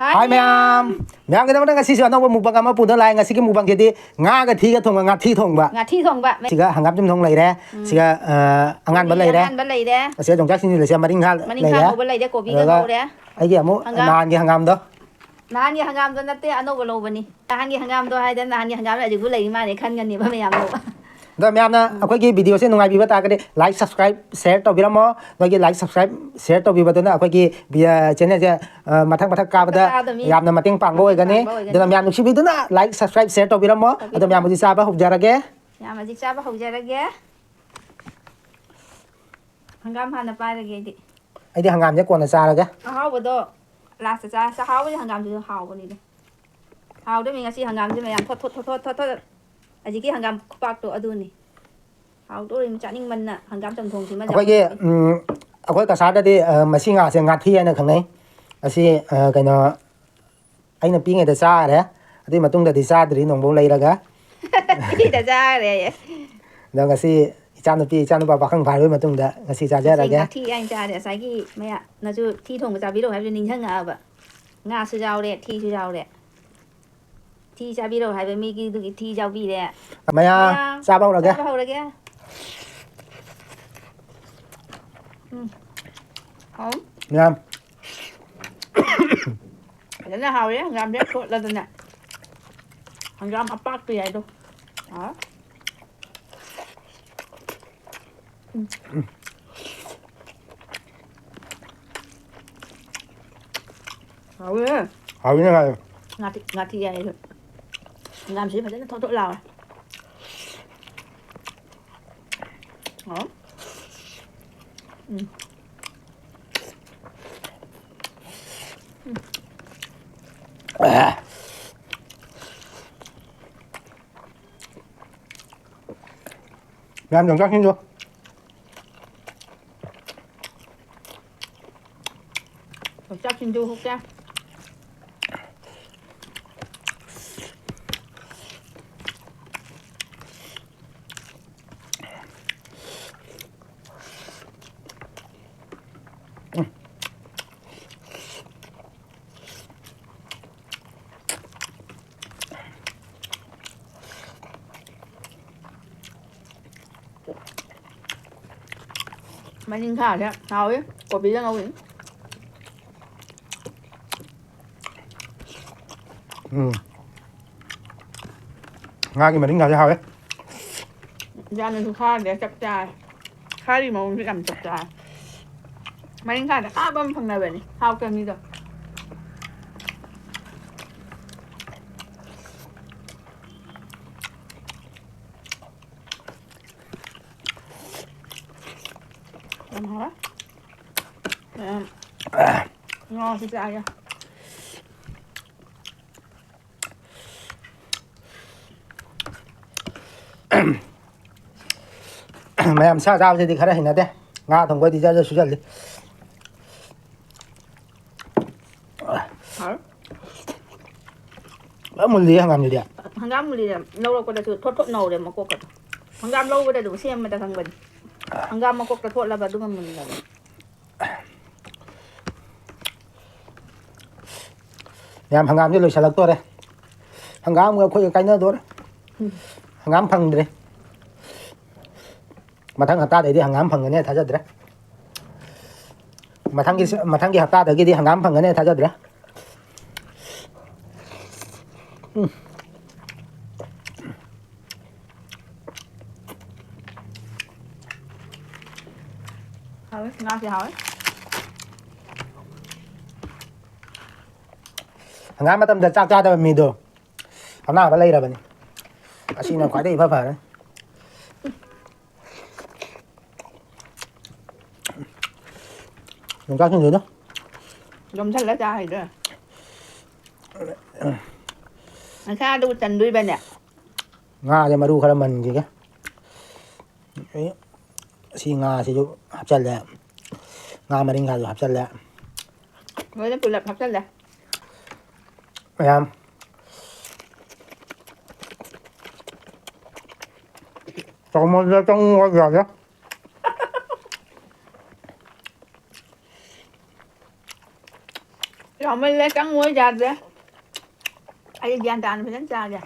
Hai ma'am. Ma'am kita mana ngasih suatu mukbang kamu pun lain ngasih ke mukbang jadi ngah ke thong ngah thi thong ba. ngà thi thong ba. Siga hanggap jum thong lai re. Siga angan ban lai re. Angan ban lai re. Siga jong jak sini le siya maring hal lai re. ban lai re kopi ka ngau re. Ai ge amu nan ge hanggam do. Nan ge hanggam do natte ano ba lo bani. Nan ge hanggam do hai da nan ge hanggam la ji gu lai ma ne khan gan ni ba me yam lo. ꯗ ꯃꯌꯥꯝꯅ ꯑꯩꯈꯣꯏꯒꯤ ꯚꯤꯗꯤꯑꯣꯁꯦ ꯅꯨꯡꯉꯥꯏꯕꯤꯕ ꯇꯥꯔꯒꯗꯤ like subscribe share ꯇꯧꯕꯤꯔꯝꯃꯣ ꯅꯣꯏꯒꯤ like subscribe share ꯇꯧꯕꯤꯕꯗꯨꯅ ꯑꯩꯈꯣꯏꯒꯤ ꯆꯦꯅꯦꯜꯁꯦ ꯃꯊꯪ ꯀꯥꯕꯗ ꯌꯥꯝꯅ ꯃꯇꯦꯡ ꯄꯥꯡꯕ ꯑꯣꯏꯒꯅꯤ ꯑꯗꯨꯅ ꯃꯌꯥꯝ ꯅꯨꯡꯁꯤꯕꯤꯗꯨꯅ ꯂꯥꯏꯛ ꯁꯕꯁꯀ꯭ꯔꯥꯏꯕ ꯁꯦꯌꯔ ꯇꯧꯕꯤꯔꯝꯃꯣ ꯑꯗꯣ ꯃꯌꯥꯝ ꯍꯧꯖꯤꯛ ꯆꯥꯕ ꯍꯧꯖꯔꯒꯦ ꯃꯌꯥꯝ ꯍꯧꯖꯤꯛ ꯆꯥꯕ ꯍꯧꯖꯔꯒꯦ ꯍꯪꯒꯥꯝ ꯍꯥꯟꯅ ꯄꯥꯏꯔꯒꯦ ꯑꯩꯗꯤ ꯍꯪꯒꯥꯝꯁꯦ ꯀꯣꯟꯅ ꯆꯥꯔꯒꯦ ꯑꯍꯥꯎꯕꯗꯣ ꯂꯥꯁꯇ ꯆꯥꯍꯥꯎꯕꯁꯦ ꯍꯪꯒꯥꯝꯁꯤꯁꯨ ꯍꯥꯎꯕꯅꯤꯗ ꯍꯥꯎꯗꯃꯤ ꯉꯁꯤ ꯍꯪꯒꯥꯝꯁꯦ ꯃꯌꯥꯝ ꯊꯣꯠ ꯍꯧꯖꯤꯛꯀꯤ ꯍꯪꯒꯥꯝ ꯈꯨꯄꯥꯛꯇꯣ ꯑꯗꯨꯅꯤ ꯍꯥꯎꯗꯣꯔꯤꯃꯤ ꯆꯥꯅꯤꯡꯃꯟꯅ ꯍꯪꯒꯥꯝ ꯆꯝꯊꯣꯡꯁꯤꯃ ꯑꯩꯈꯣꯏꯒꯤ ꯑꯩꯈꯣꯏ ꯀꯁꯥꯔꯗꯗꯤ ꯃꯁꯤ ꯉꯥꯁꯦ ꯉꯥꯊꯤ ꯍꯥꯏꯅ ꯈꯪꯅꯩ ꯑꯁꯤ ꯀꯩꯅꯣ ꯑꯩꯅ ꯄꯤꯉꯩꯗ ꯆꯥꯔꯦ ꯑꯗꯨꯏ ꯃꯇꯨꯡꯗꯗꯤ ꯆꯥꯗ꯭ꯔꯤ ꯅꯣꯡꯐꯧ ꯂꯩꯔꯒ ꯄꯤꯗ ꯆꯥꯔꯦ ꯑꯗꯣ ꯉꯁꯤ ꯏꯆꯥꯅꯨꯄꯥ ꯄꯥꯈꯪ ꯐꯥꯔꯕ ꯃꯇꯨꯡꯗ ꯉꯁꯤ ꯆꯥꯖꯔꯒꯦ ꯉꯥꯊꯤ ꯍꯥꯏꯅ ꯆꯥꯔꯦ ꯉꯁꯥꯏꯒꯤ ꯃꯌꯥꯝꯅꯁꯨ ꯊꯤ ꯊꯣꯡꯕ ꯆꯥꯕꯤꯔꯛꯑꯣ ꯍꯥꯏꯕꯗꯨ ꯅꯤꯡꯁꯤꯡꯉꯛꯑꯕ ꯉꯥꯁꯨ ꯌꯥꯎꯔꯦ ꯊꯤꯁꯨ ꯌꯥꯎꯔꯦ ꯊꯤ ꯆꯥꯕꯤꯔꯛꯑꯣ ꯍꯥꯏꯕ ꯃꯤꯒꯤꯗꯨꯒꯤ ꯊꯤ ꯌꯥꯎꯕꯤꯔꯦ ꯃꯌꯥꯝ ꯆꯥꯕ ꯍꯧꯔꯒꯦ ꯃꯌꯥꯝꯐꯖꯅ ꯍꯥꯎꯔꯦ ꯍꯪꯒꯥꯝꯁꯦ ꯊꯣꯠꯂꯗꯅ ꯍꯪꯒꯥꯝ ꯑꯄꯥꯛꯄ ꯌꯥꯏꯗꯣ hauwe hauwe này ngati ya này làm gì phải đến thốt thốt lào đó làm đồng chắc chưa chắc xin du hút ra mà nhìn khảo thế nào ấy có bí ra ngầu ấy ngay cái mình nào cho hao đấy ra nên kha để chặt chài kha đi mà mình sẽ làm chặt chài mà nhìn khảo để bơm phần này về này hao kem đi rồi làm hả ngon thì ra kìa mày làm sao giao thì khá là hình này đấy ngã thằng quay thì ra xuống đi ở một ly hàng ngàn gì đấy hàng gam một ly lâu rồi có đã thốt thốt nầu để mà cô cất hàng gam lâu có đã đủ xem mà ta thằng bình hàng gam mà cô cất thốt là bà đúng mà mình là làm hàng ngàn như lời salad tôi đây hàng ngàn người khơi cái nữa tôi hàng ngàn phăng đấy mà thằng ta để đi hàng ngàn phăng cái này thay cho đấy mà thằng kia ta để đi hàng ngàn phăng cái này thay cho đấy ngon thì hỏi hàng ngàn mà tâm thật cha tao mì đồ hôm nào phải lấy ra bên xin là khoái đây phải đấy dùng các thứ nữa dùng thanh lá chai rồi anh kha đu tình đuôi bên nè nga thì mà đu khai mình gì cái xin nga thì chú hấp chân lại nga mà đi nga rồi hấp chân lại rồi nó tự lập hấp chân lại em trong một trong ngôi giò đó mình lấy cắn muối giặt đấy ai gian tàn phải đánh cha kìa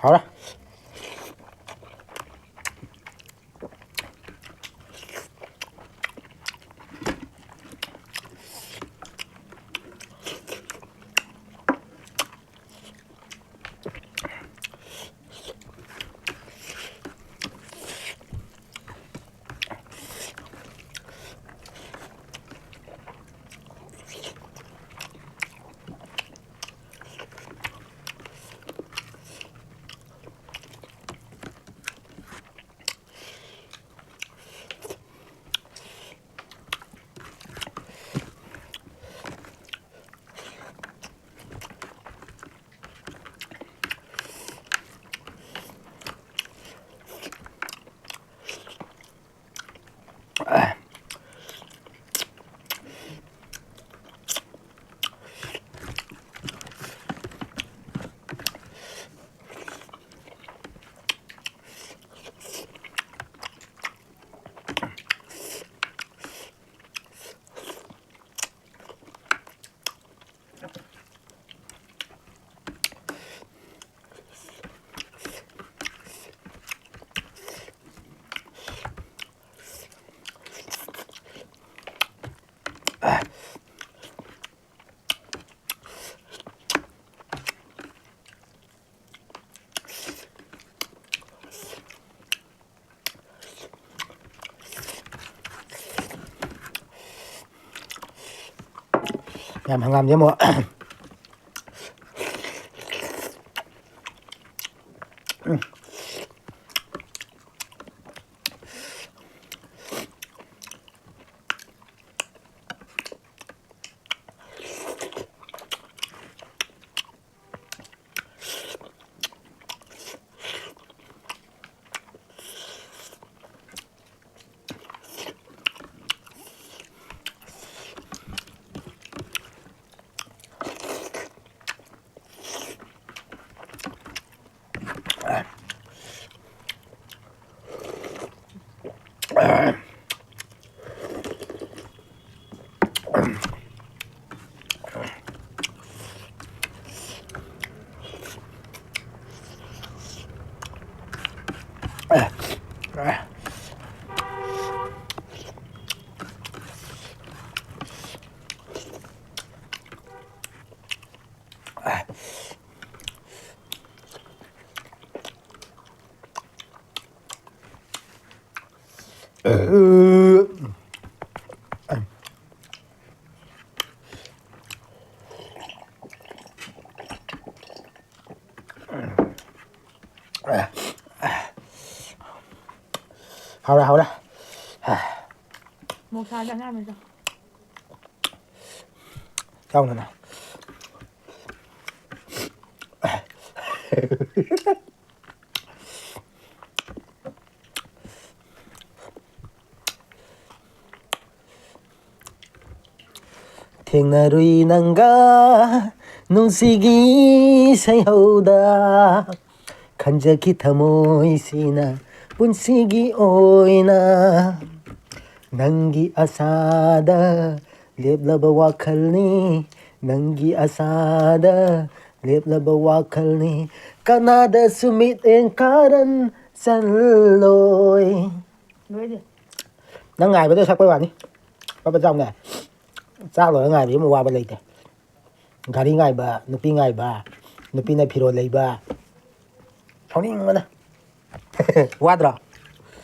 Hảo rồi. Nhằm hàng ngầm với mua. Hảo ra. một sao chẳng ăn được rồi Đâu nữa nào. ꯊꯦꯡꯅꯔꯨꯏ ꯅꯪꯒ ꯅꯨꯡꯁꯤꯒꯤ ꯁꯩꯍꯧꯗ ꯈꯟꯖꯈꯤ ꯊꯃꯣꯏꯁꯤꯅ ꯄꯨꯟꯁꯤꯒꯤ ꯑꯣꯏꯅ ꯅꯪꯒꯤ ꯑꯁꯥꯗ ꯂꯦꯞꯂꯕ ꯋꯥꯈꯜꯅꯤ ꯅꯪꯒꯤ ꯑꯁꯥꯗ ꯂꯦꯞꯂꯕ ꯋꯥꯈꯜꯅꯤ Kanada sumit en karan san lôi. Nói đi. Nó ngày bữa tôi sắp quay bạn đi. Có bên trong này. Sao rồi ngày bữa mà qua bên đây. Gari ngày ba, nupi ngày ba. Nupi này phiro lấy ba. Không đi mà nè. Qua rồi.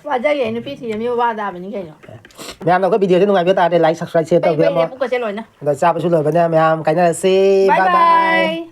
Và ra vậy nó biết thì mới qua ra mình cái rồi. Mẹ em nào có video trên ngày bữa ta để like subscribe share tao Bây video giờ mà. cũng có chơi rồi nè. Rồi sao bây giờ rồi bên em cái này là bye Bye bye.